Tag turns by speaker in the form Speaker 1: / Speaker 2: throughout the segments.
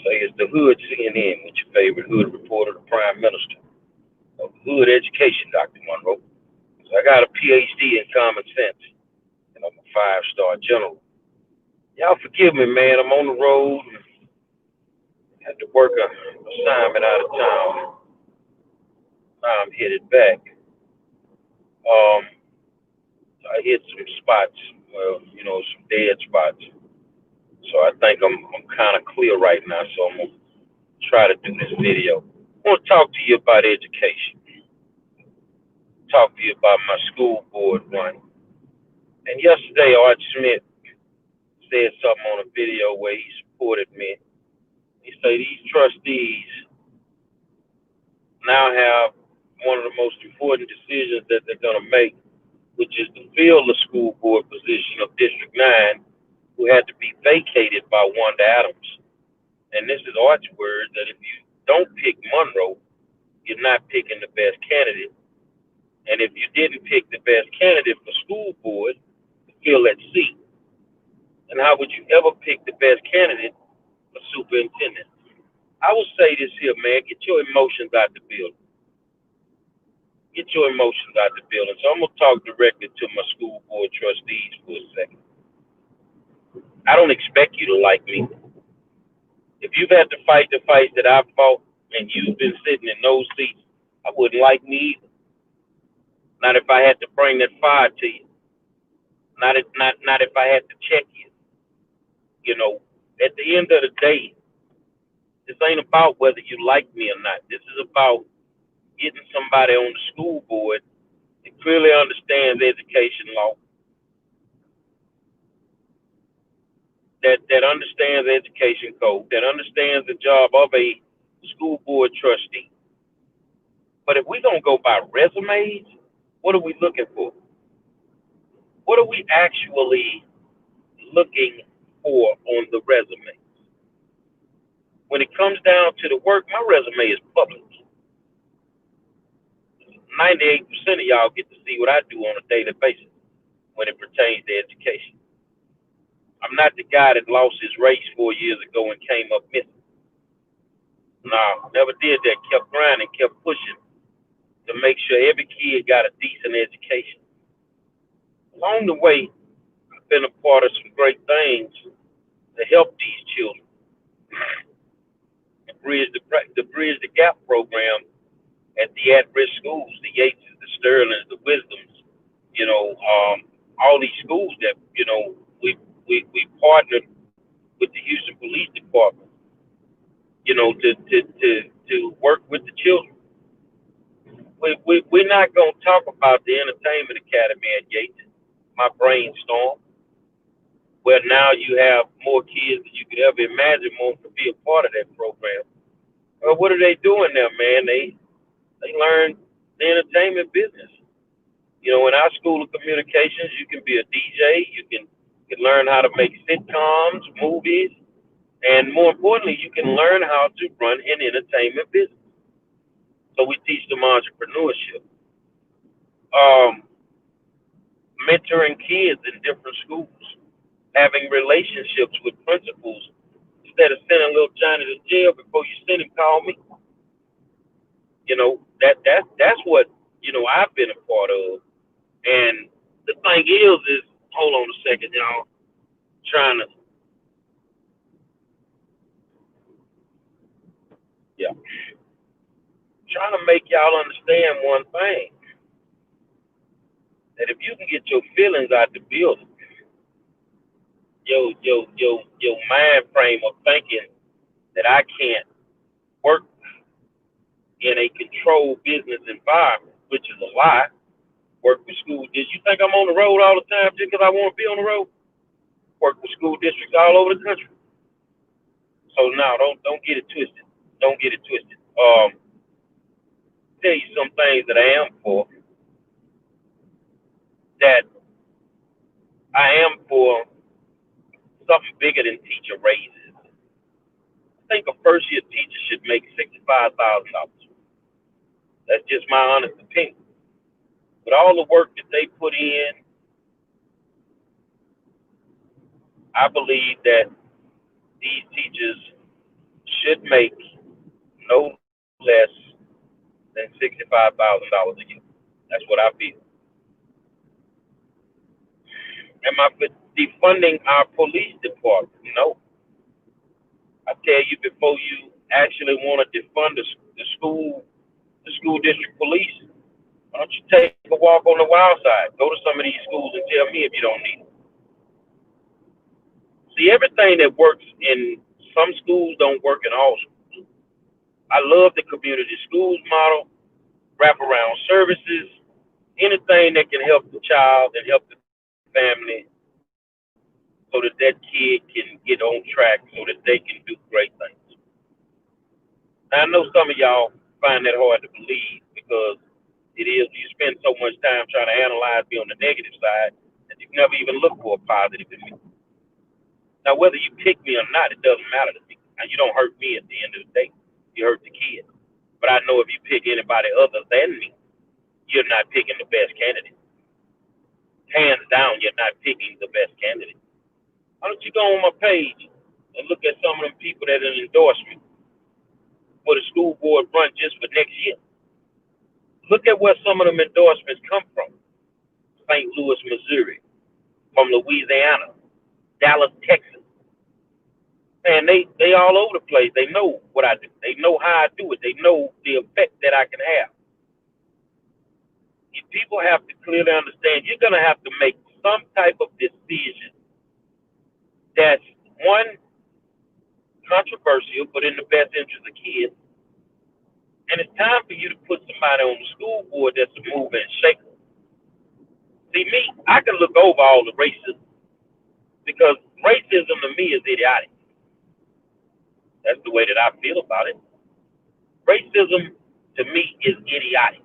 Speaker 1: Say it's the Hood CNN with your favorite Hood reporter, the Prime Minister of Hood Education, Dr. Monroe. So I got a PhD in common sense, and I'm a five-star general. Y'all forgive me, man. I'm on the road. Had to work a assignment out of town. Now I'm headed back. I hit some spots, well, some dead spots. So I think I'm kind of clear right now. So I'm gonna try to do this video. I want to talk to you about education. Talk to you about my school board run. And yesterday, Art Smith said something on a video where he supported me. He said these trustees now have one of the most important decisions that they're going to make, which is to fill the school board position of District 9, who had to be vacated by Wanda Adams. And this is Art's word that if you don't pick Monroe, you're not picking the best candidate. And if you didn't pick the best candidate for school board to fill that seat, then how would you ever pick the best candidate for superintendent? I will say this here, man, get your emotions out the building. Get your emotions out the building. So I'm going to talk directly to my school board trustees for a second. I don't expect you to like me. If you've had to fight the fights that I've fought and you've been sitting in those seats, I wouldn't like me either. Not if I had to bring that fire to you. Not if I had to check you. At the end of the day, this ain't about whether you like me or not. This is about getting somebody on the school board that clearly understands education law, that understands education code, that understands the job of a school board trustee. But if we're going to go by resumes, what are we looking for? What are we actually looking for on the resume? When it comes down to the work, my resume is public. 98% of y'all get to see what I do on a daily basis when it pertains to education. I'm not the guy that lost his race 4 years ago and came up missing. No, never did that. Kept grinding, kept pushing to make sure every kid got a decent education. Along the way, I've been a part of some great things to help these children. The Gap program at the at-risk schools, the Yateses, the Sterlings, the Wisdoms, all these schools that we partnered with the Houston Police Department, to work with the children. We're not going to talk about the Entertainment Academy at Yates, my brainstorm, where now you have more kids than you could ever imagine want to be a part of that program. Well, what are they doing there, man? They learn the entertainment business. In our school of communications, you can be a DJ, you can learn how to make sitcoms, movies, and more importantly, you can learn how to run an entertainment business. So we teach them entrepreneurship, um, mentoring kids in different schools, having relationships with principals. Instead of sending little Johnny to jail before you send him, call me. That's what I've been a part of. And the thing is hold on a second, y'all. Trying to yeah, trying to make y'all understand one thing. That if you can get your feelings out the building, your mind frame of thinking that I can't work in a controlled business environment, which is a lie. Work with school. Did you think I'm on the road all the time just because I want to be on the road? Work with school districts all over the country. So now don't get it twisted. Don't get it twisted. Tell you some things that I am for. That I am for something bigger than teacher raises. I think a first year teacher should make $65,000. That's just my honest opinion. With all the work that they put in, I believe that these teachers should make no less than $65,000 a year. That's what I feel. Am I defunding our police department? No. I tell you, before you actually want to defund the school district police, why don't you take a walk on the wild side? Go to some of these schools and tell me if you don't need it. See, everything that works in some schools don't work in all schools. I love the community schools model, wraparound services, anything that can help the child and help the family so that that kid can get on track so that they can do great things. Now, I know some of y'all find that hard to believe because it is, you spend so much time trying to analyze me on the negative side that you've never even looked for a positive in me. Now, whether you pick me or not, it doesn't matter to me. And you don't hurt me at the end of the day. You hurt the kid. But I know if you pick anybody other than me, you're not picking the best candidate. Hands down, you're not picking the best candidate. Why don't you go on my page and look at some of them people that are endorsement for the school board run just for next year? Look at where some of them endorsements come from. St. Louis, Missouri, from Louisiana, Dallas, Texas. Man, they all over the place. They know what I do. They know how I do it. They know the effect that I can have. If people have to clearly understand, you're going to have to make some type of decision that's, one, controversial, but in the best interest of kids. And it's time for you to put somebody on the school board that's a mover and shaker. See, me, I can look over all the racism because racism to me is idiotic. That's the way that I feel about it. Racism to me is idiotic.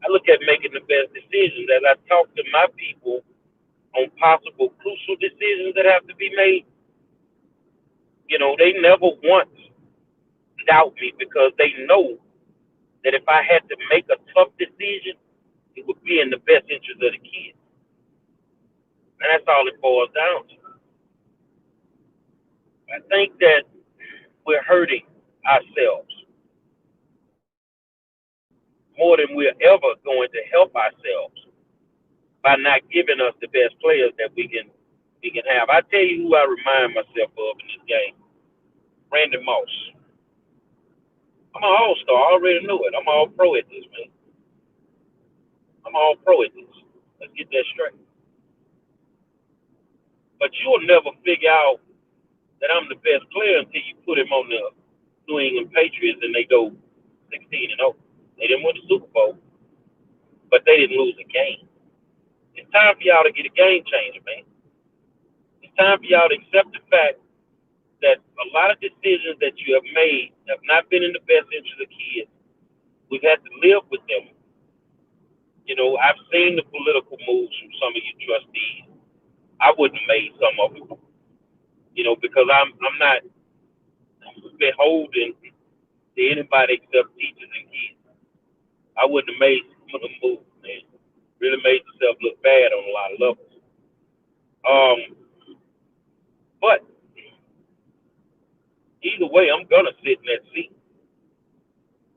Speaker 1: I look at making the best decisions as I talk to my people on possible crucial decisions that have to be made. You know, they never once doubt me because they know that if I had to make a tough decision, it would be in the best interest of the kids. And that's all it boils down to. I think that we're hurting ourselves more than we're ever going to help ourselves by not giving us the best players that we can have. I tell you who I remind myself of in this game. Randy Moss. I'm an all-star. I already know it. I'm all pro at this, man. I'm all pro at this. Let's get that straight. But you'll never figure out that I'm the best player until you put him on the New England Patriots and they go 16-0. They didn't win the Super Bowl, but they didn't lose a game. It's time for y'all to get a game changer, man. It's time for y'all to accept the fact that a lot of decisions that you have made have not been in the best interest of kids. We've had to live with them. You know, I've seen the political moves from some of you trustees. I wouldn't have made some of them, you know, because I'm not beholden to anybody except teachers and kids. I wouldn't have made some of them moves, man. Really made yourself look bad on a lot of levels. But either way, I'm gonna sit in that seat.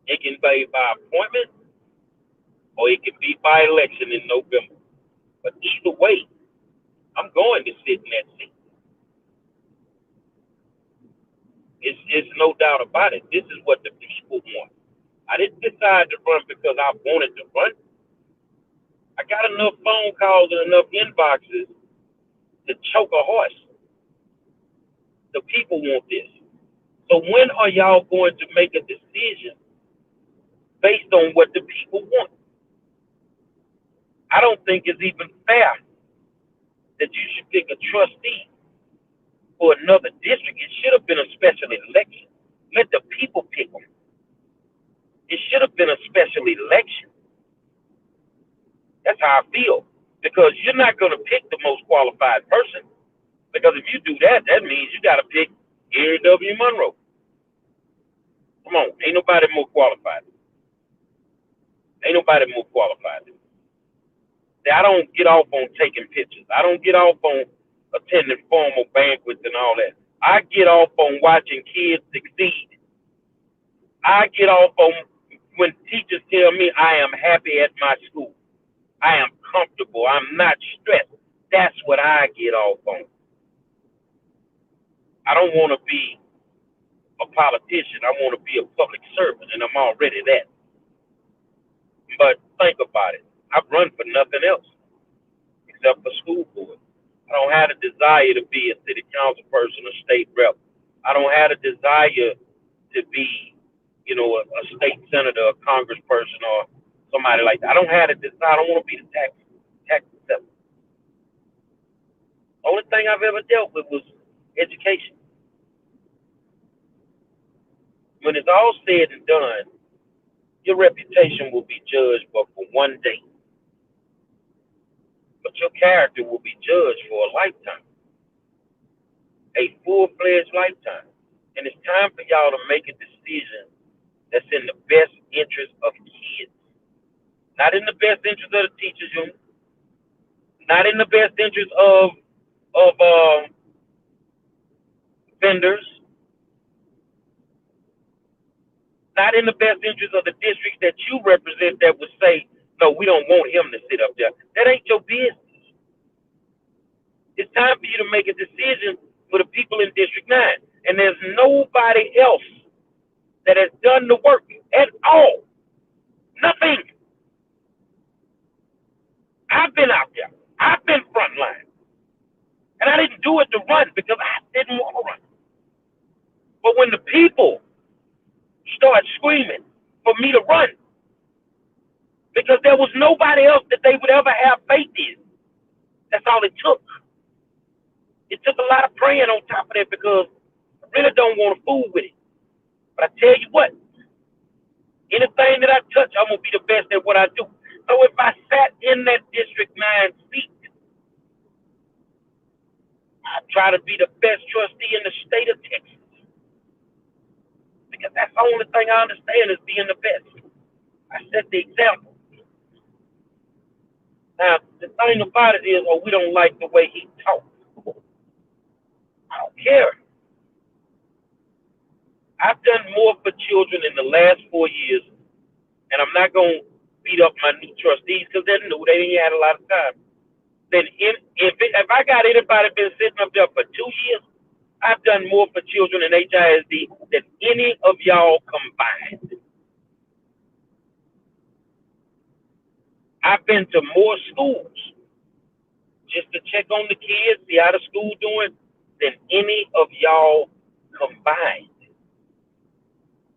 Speaker 1: It can be by appointment or it can be by election in November. But either way, I'm going to sit in that seat. It's no doubt about it. This is what the people want. I didn't decide to run because I wanted to run. I got enough phone calls and enough inboxes to choke a horse. The people want this. So when are y'all going to make a decision based on what the people want? I don't think it's even fair that you should pick a trustee for another district. It should have been a special election. Let the people pick them. It should have been a special election. That's how I feel. Because you're not going to pick the most qualified person. Because if you do that, that means you got to pick Gary W. Monroe. Come on, ain't nobody more qualified. Ain't nobody more qualified. I don't get off on taking pictures. I don't get off on attending formal banquets and all that. I get off on watching kids succeed. I get off on when teachers tell me I am happy at my school. I am comfortable. I'm not stressed. That's what I get off on. I don't want to be a politician. I want to be a public servant, and I'm already that. But think about it. I've run for nothing else except for school board. I don't have a desire to be a city council person or state rep. I don't have a desire to be, a state senator, a congressperson, or somebody like that. I don't have a desire. I don't want to be the tax assessor. The only thing I've ever dealt with was education. When it's all said and done, your reputation will be judged for one day, but your character will be judged for a lifetime, a full-fledged lifetime. And it's time for y'all to make a decision that's in the best interest of kids, not in the best interest of the teachers union, not in the best interest of vendors, not in the best interest of the districts that you represent that would say, no, we don't want him to sit up there. That ain't your business. It's time for you to make a decision for the people in District 9. And there's nobody else that has done the work at all. Nothing. I've been out there. I've been frontline. And I didn't do it to run because I didn't want to run. But when the people start screaming for me to run, because there was nobody else that they would ever have faith in, that's all it took. It took a lot of praying on top of that because I really don't want to fool with it. But I tell you what, anything that I touch, I'm going to be the best at what I do. So if I sat in that District 9 seat, I'd try to be the best trustee in the state of Texas. Because that's the only thing I understand is being the best. I set the example. Now, the thing about it is, we don't like the way he talks. I don't care. I've done more for children in the last 4 years, and I'm not going to beat up my new trustees because they're new. They ain't had a lot of time. Then if I got anybody been sitting up there for 2 years, I've done more for children in HISD than any of y'all combined. I've been to more schools just to check on the kids, see how the school doing, than any of y'all combined.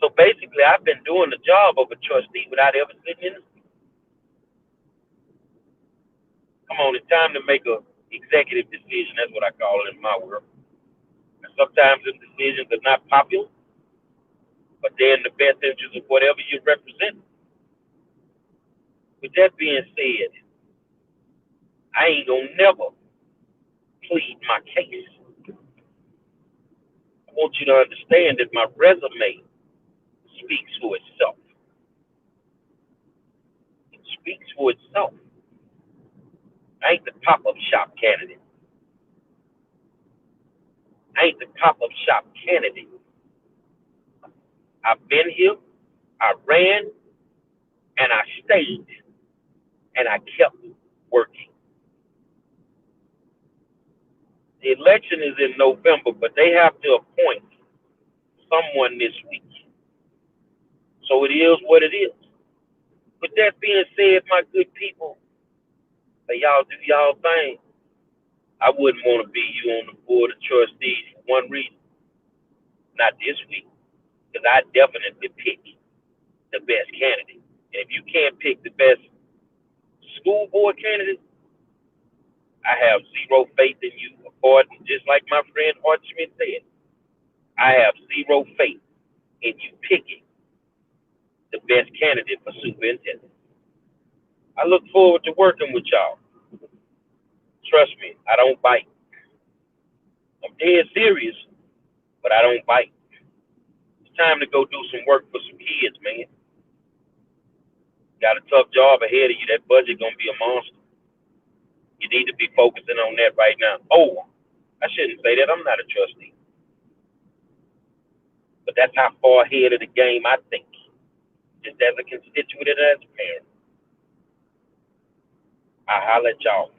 Speaker 1: So basically, I've been doing the job of a trustee without ever sitting in the seat. Come on, it's time to make a executive decision. That's what I call it in my world. And sometimes the decisions are not popular, but they're in the best interest of whatever you represent. With that being said, I ain't gonna never plead my case. I want you to understand that my resume speaks for itself. It speaks for itself. I ain't the pop-up shop candidate. I ain't the pop-up shop candidate. I've been here, I ran, and I stayed, and I kept working. The election is in November, but they have to appoint someone this week. So it is what it is. With that being said, my good people, y'all do y'all thing. I wouldn't want to be you on the board of trustees for one reason. Not this week, because I definitely pick the best candidate. And if you can't pick the best school board candidate, I have zero faith in you. According, just like my friend Art Schmidt said, I have zero faith in you picking the best candidate for superintendent. I look forward to working with y'all. Trust me, I don't bite. I'm dead serious, but I don't bite. It's time to go do some work for some kids, man. Got a tough job ahead of you. That budget gonna be a monster. You need to be focusing on that right now. Oh, I shouldn't say that. I'm not a trustee. That's how far ahead of the game I think, just as a constituent and as a parent. I holler at y'all.